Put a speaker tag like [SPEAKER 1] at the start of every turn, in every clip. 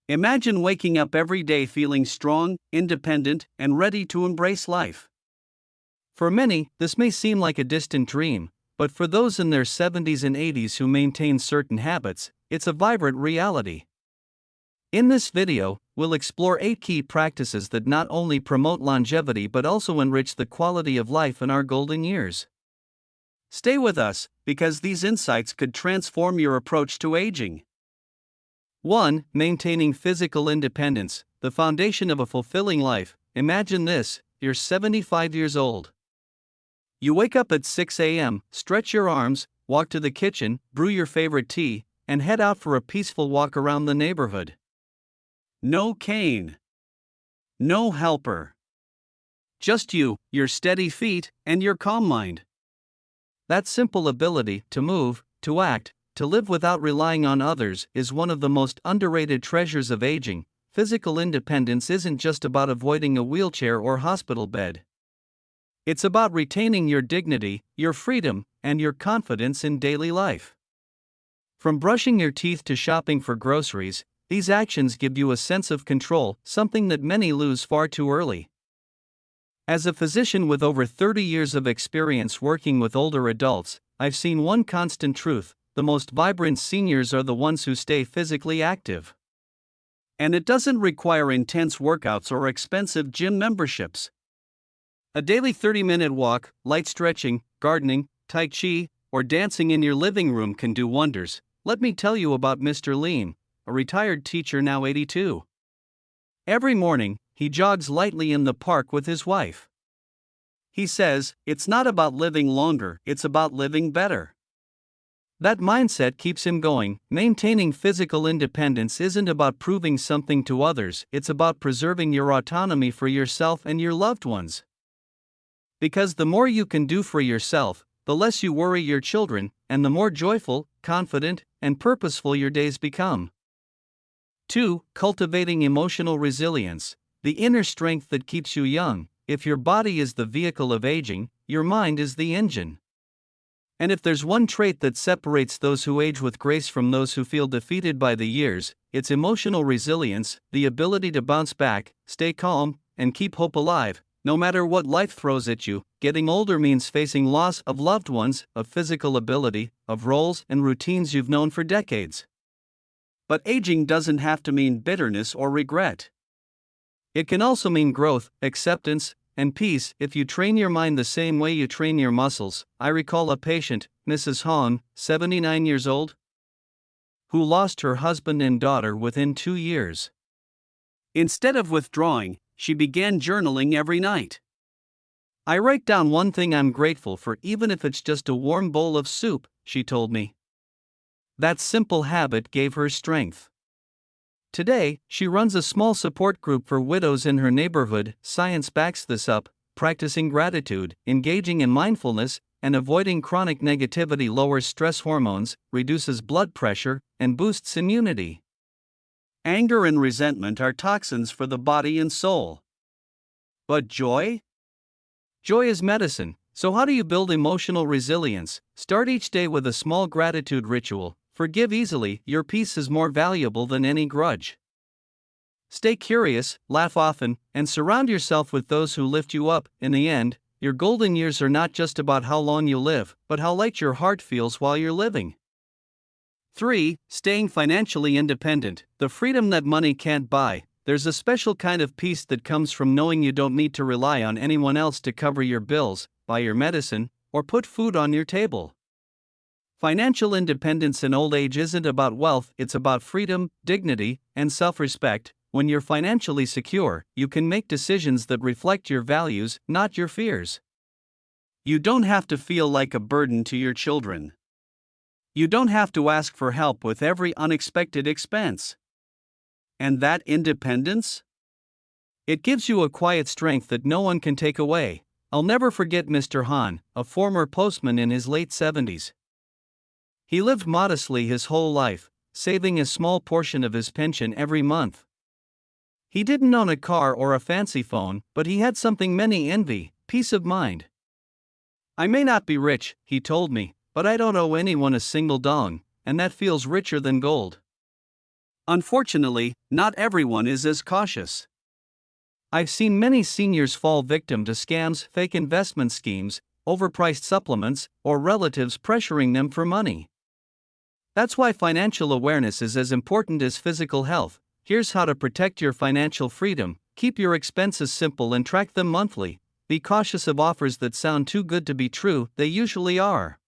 [SPEAKER 1] Imagine waking up every day feeling strong, independent, and ready to embrace life. For many, this may seem like a distant dream, but for those in their 70s and 80s who maintain certain habits, it's a vibrant reality. In this video, we'll explore 8 key practices that not only promote longevity but also enrich the quality of life in our golden years. Stay with us, because these insights could transform your approach to aging. 1. Maintaining physical independence, the foundation of a fulfilling life. Imagine this: you're 75 years old. You wake up at 6 a.m., stretch your arms, walk to the kitchen, brew your favorite tea, and head out for a peaceful walk around the neighborhood. No cane. No helper. Just you, your steady feet, and your calm mind. That simple ability to move, to act, to live without relying on others is one of the most underrated treasures of aging. Physical independence isn't just about avoiding a wheelchair or hospital bed. It's about retaining your dignity, your freedom, and your confidence in daily life. From brushing your teeth to shopping for groceries, these actions give you a sense of control, something that many lose far too early. As a physician with over 30 years of experience working with older adults, I've seen one constant truth: the most vibrant seniors are the ones who stay physically active. And it doesn't require intense workouts or expensive gym memberships. A daily 30-minute walk, light stretching, gardening, tai chi, or dancing in your living room can do wonders. Let me tell you about Mr. Lean, a retired teacher now 82. Every morning, he jogs lightly in the park with his wife. He says, "It's not about living longer, it's about living better." That mindset keeps him going. Maintaining physical independence isn't about proving something to others, it's about preserving your autonomy for yourself and your loved ones. Because the more you can do for yourself, the less you worry your children, and the more joyful, confident, and purposeful your days become. 2. Cultivating emotional resilience, the inner strength that keeps you young. If your body is the vehicle of aging, your mind is the engine. And if there's one trait that separates those who age with grace from those who feel defeated by the years, it's emotional resilience, the ability to bounce back, stay calm, and keep hope alive, no matter what life throws at you. Getting older means facing loss of loved ones, of physical ability, of roles and routines you've known for decades. But aging doesn't have to mean bitterness or regret. It can also mean growth, acceptance, and peace if you train your mind the same way you train your muscles. I recall a patient, Mrs. Hahn, 79 years old, who lost her husband and daughter within 2 years. Instead of withdrawing, she began journaling every night. "I write down one thing I'm grateful for, even if it's just a warm bowl of soup," she told me. That simple habit gave her strength. Today, she runs a small support group for widows in her neighborhood. Science backs this up. Practicing gratitude, engaging in mindfulness, and avoiding chronic negativity lowers stress hormones, reduces blood pressure, and boosts immunity. Anger and resentment are toxins for the body and soul. But joy? Joy is medicine. So how do you build emotional resilience? Start each day with a small gratitude ritual. Forgive easily, your peace is more valuable than any grudge. Stay curious, laugh often, and surround yourself with those who lift you up. In the end, your golden years are not just about how long you live, but how light your heart feels while you're living. 3. Staying financially independent, the freedom that money can't buy. There's a special kind of peace that comes from knowing you don't need to rely on anyone else to cover your bills, buy your medicine, or put food on your table. Financial independence in old age isn't about wealth, it's about freedom, dignity, and self-respect. When you're financially secure, you can make decisions that reflect your values, not your fears. You don't have to feel like a burden to your children. You don't have to ask for help with every unexpected expense. And that independence? It gives you a quiet strength that no one can take away. I'll never forget Mr. Hahn, a former postman in his late 70s. He lived modestly his whole life, saving a small portion of his pension every month. He didn't own a car or a fancy phone, but he had something many envy: peace of mind. "I may not be rich," he told me, "but I don't owe anyone a single dong, and that feels richer than gold." Unfortunately, not everyone is as cautious. I've seen many seniors fall victim to scams, fake investment schemes, overpriced supplements, or relatives pressuring them for money. That's why financial awareness is as important as physical health. Here's how to protect your financial freedom: keep your expenses simple and track them monthly. Be cautious of offers that sound too good to be true, they usually are.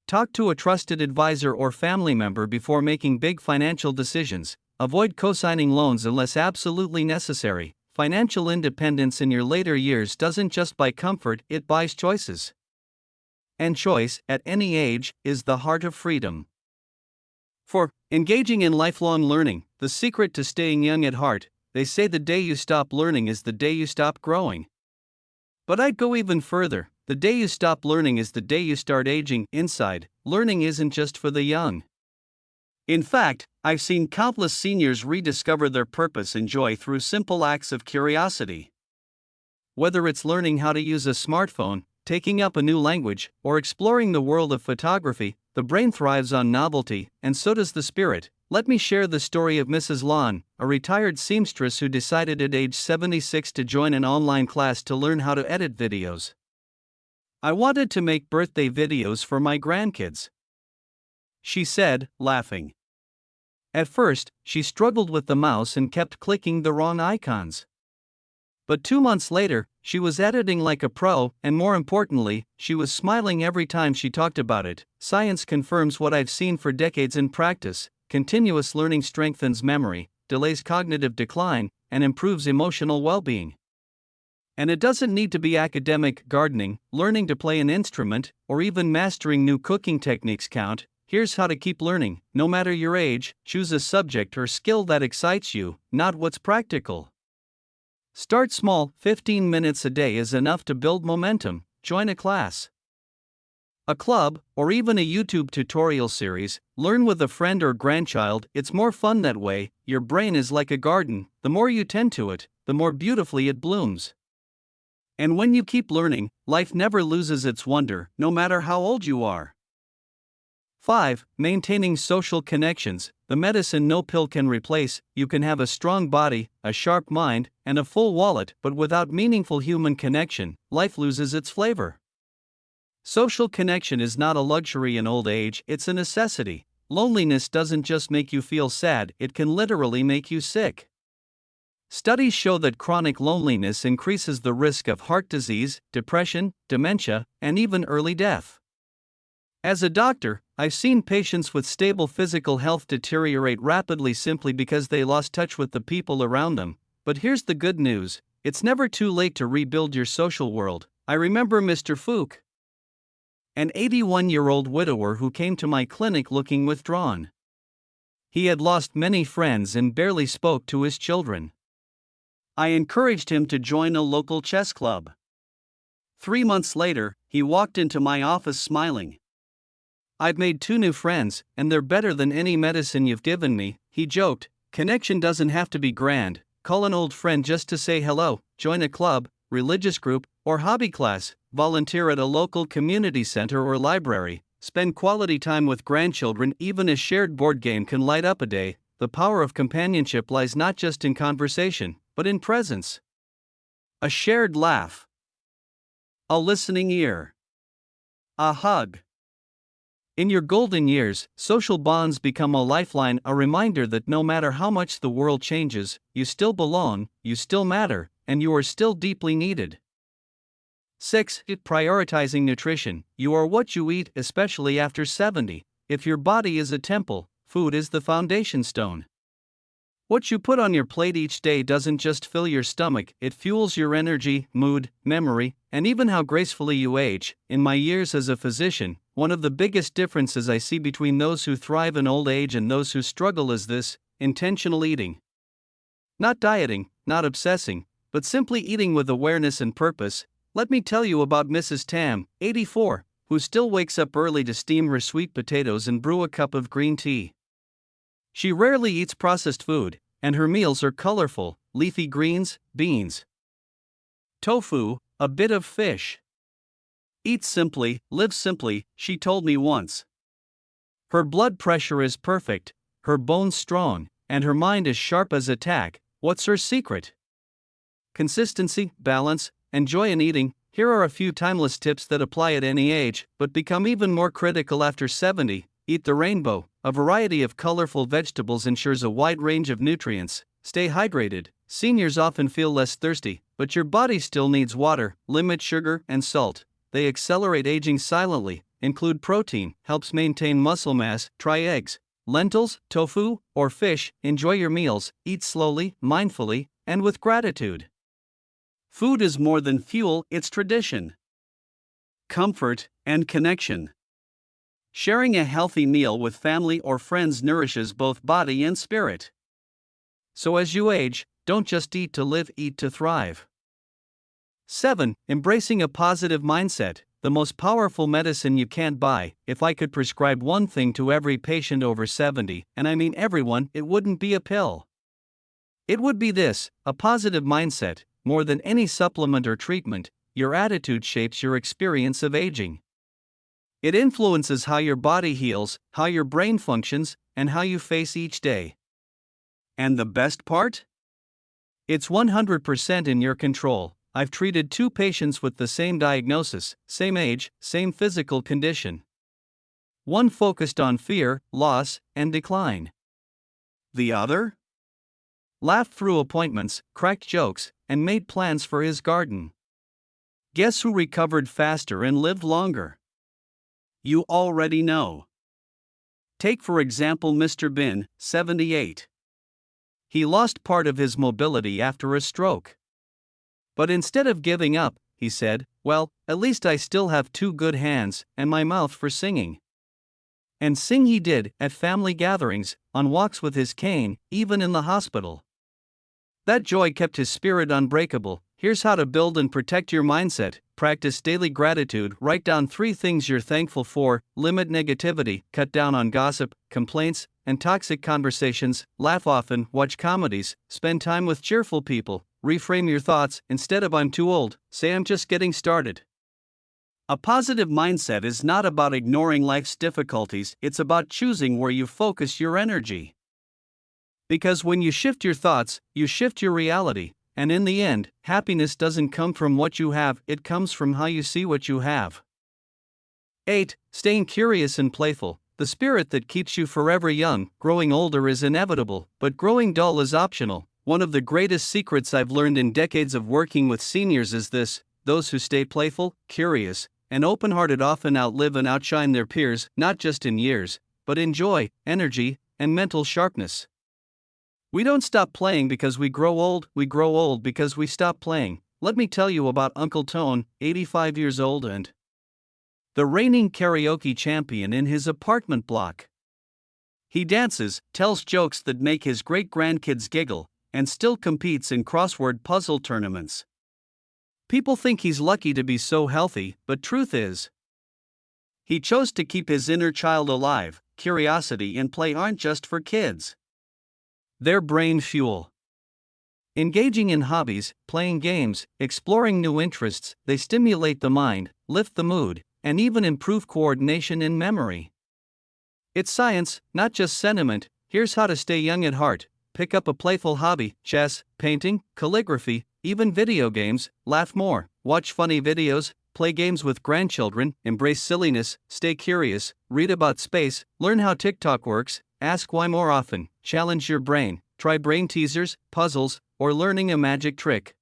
[SPEAKER 1] Talk to a trusted advisor or family member before making big financial decisions. Avoid co-signing loans unless absolutely necessary. Financial independence in your later years doesn't just buy comfort, it buys choices. And choice, at any age, is the heart of freedom. 4. Engaging in lifelong learning, the secret to staying young at heart. They say the day you stop learning is the day you stop growing. But I'd go even further: the day you stop learning is the day you start aging inside. Learning isn't just for the young. In fact, I've seen countless seniors rediscover their purpose and joy through simple acts of curiosity. Whether it's learning how to use a smartphone, taking up a new language, or exploring the world of photography, the brain thrives on novelty, and so does the spirit. Let me share the story of Mrs. Lon, a retired seamstress who decided at age 76 to join an online class to learn how to edit videos. "I wanted to make birthday videos for my grandkids," she said, laughing. At first, she struggled with the mouse and kept clicking the wrong icons. But 2 months later, she was editing like a pro, and more importantly, she was smiling every time she talked about it. Science confirms what I've seen for decades in practice: continuous learning strengthens memory, delays cognitive decline, and improves emotional well-being. And it doesn't need to be academic. Gardening, learning to play an instrument, or even mastering new cooking techniques count. Here's how to keep learning. No matter your age, choose a subject or skill that excites you, not what's practical. Start small. 15 minutes a day is enough to build momentum. Join a class, a club, or even a YouTube tutorial series. Learn with a friend or grandchild. It's more fun that way. Your brain is like a garden: the more you tend to it, the more beautifully it blooms. And when you keep learning, life never loses its wonder, no matter how old you are. 5. Maintaining social connections, the medicine no pill can replace. You can have a strong body, a sharp mind, and a full wallet, but without meaningful human connection, life loses its flavor. Social connection is not a luxury in old age, it's a necessity. Loneliness doesn't just make you feel sad, it can literally make you sick. Studies show that chronic loneliness increases the risk of heart disease, depression, dementia, and even early death. As a doctor, I've seen patients with stable physical health deteriorate rapidly simply because they lost touch with the people around them. But here's the good news: it's never too late to rebuild your social world. I remember Mr. Fook, an 81-year-old widower who came to my clinic looking withdrawn. He had lost many friends and barely spoke to his children. I encouraged him to join a local chess club. 3 months later, he walked into my office smiling. "I've made 2 new friends, and they're better than any medicine you've given me," he joked. Connection doesn't have to be grand. Call an old friend just to say hello, join a club, religious group, or hobby class, volunteer at a local community center or library, spend quality time with grandchildren. Even a shared board game can light up a day. The power of companionship lies not just in conversation, but in presence. A shared laugh, a listening ear, a hug. In your golden years, social bonds become a lifeline, a reminder that no matter how much the world changes, you still belong, you still matter, and you are still deeply needed. 6. Prioritizing nutrition. You are what you eat, especially after 70. If your body is a temple, food is the foundation stone. What you put on your plate each day doesn't just fill your stomach, it fuels your energy, mood, memory, and even how gracefully you age. In my years as a physician, one of the biggest differences I see between those who thrive in old age and those who struggle is this: intentional eating. Not dieting, not obsessing, but simply eating with awareness and purpose. Let me tell you about Mrs. Tam, 84, who still wakes up early to steam her sweet potatoes and brew a cup of green tea. She rarely eats processed food, and her meals are colorful: leafy greens, beans, tofu, a bit of fish. "Eat simply, live simply," she told me once. Her blood pressure is perfect, her bones strong, and her mind as sharp as a tack. What's her secret? Consistency, balance, and joy in eating. Here are a few timeless tips that apply at any age, but become even more critical after 70. Eat the rainbow. A variety of colorful vegetables ensures a wide range of nutrients. Stay hydrated. Seniors often feel less thirsty, but your body still needs water. Limit sugar and salt. They accelerate aging silently. Include protein, helps maintain muscle mass. Try eggs, lentils, tofu, or fish. Enjoy your meals. Eat slowly, mindfully, and with gratitude. Food is more than fuel, it's tradition, comfort, and connection. Sharing a healthy meal with family or friends nourishes both body and spirit. So as you age, don't just eat to live, eat to thrive. 7. Embracing a positive mindset, the most powerful medicine you can't buy. If I could prescribe one thing to every patient over 70, and I mean everyone, it wouldn't be a pill. It would be this: a positive mindset. More than any supplement or treatment, your attitude shapes your experience of aging. It influences how your body heals, how your brain functions, and how you face each day. And the best part? It's 100% in your control. I've treated 2 patients with the same diagnosis, same age, same physical condition. One focused on fear, loss, and decline. The other laughed through appointments, cracked jokes, and made plans for his garden. Guess who recovered faster and lived longer? You already know. Take for example Mr. Bin, 78. He lost part of his mobility after a stroke. But instead of giving up, he said, "Well, at least I still have 2 good hands and my mouth for singing." And sing he did, at family gatherings, on walks with his cane, even in the hospital. That joy kept his spirit unbreakable. Here's how to build and protect your mindset. Practice daily gratitude. Write down 3 things you're thankful for. Limit negativity. Cut down on gossip, complaints, and toxic conversations. Laugh often. Watch comedies. Spend time with cheerful people. Reframe your thoughts. Instead of "I'm too old," say "I'm just getting started." A positive mindset is not about ignoring life's difficulties, it's about choosing where you focus your energy. Because when you shift your thoughts, you shift your reality, and in the end, happiness doesn't come from what you have, it comes from how you see what you have. 8. Staying curious and playful. The spirit that keeps you forever young. Growing older is inevitable, but growing dull is optional. One of the greatest secrets I've learned in decades of working with seniors is this: those who stay playful, curious, and open-hearted often outlive and outshine their peers, not just in years, but in joy, energy, and mental sharpness. We don't stop playing because we grow old because we stop playing. Let me tell you about Uncle Tone, 85 years old and the reigning karaoke champion in his apartment block. He dances, tells jokes that make his great-grandkids giggle, and still competes in crossword puzzle tournaments. People think he's lucky to be so healthy, but truth is, he chose to keep his inner child alive. Curiosity and play aren't just for kids. They're brain fuel. Engaging in hobbies, playing games, exploring new interests, they stimulate the mind, lift the mood, and even improve coordination and memory. It's science, not just sentiment. Here's how to stay young at heart. Pick up a playful hobby: chess, painting, calligraphy, even video games. Laugh more, watch funny videos, play games with grandchildren, embrace silliness, stay curious, read about space, learn how TikTok works, ask why more often, challenge your brain, try brain teasers, puzzles, or learning a magic trick.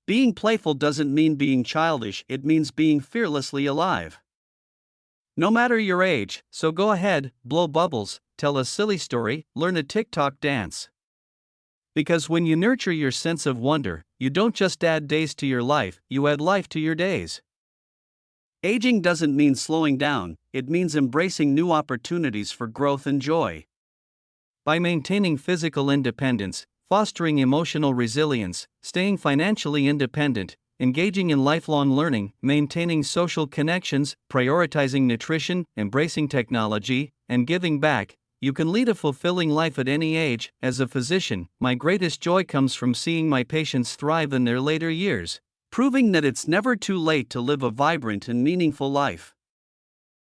[SPEAKER 1] Being playful doesn't mean being childish, it means being fearlessly alive. No matter your age, so go ahead, blow bubbles, tell a silly story, learn a TikTok dance. Because when you nurture your sense of wonder, you don't just add days to your life, you add life to your days. Aging doesn't mean slowing down, it means embracing new opportunities for growth and joy. By maintaining physical independence, fostering emotional resilience, staying financially independent, engaging in lifelong learning, maintaining social connections, prioritizing nutrition, embracing technology, and giving back, you can lead a fulfilling life at any age. As a physician, my greatest joy comes from seeing my patients thrive in their later years, proving that it's never too late to live a vibrant and meaningful life.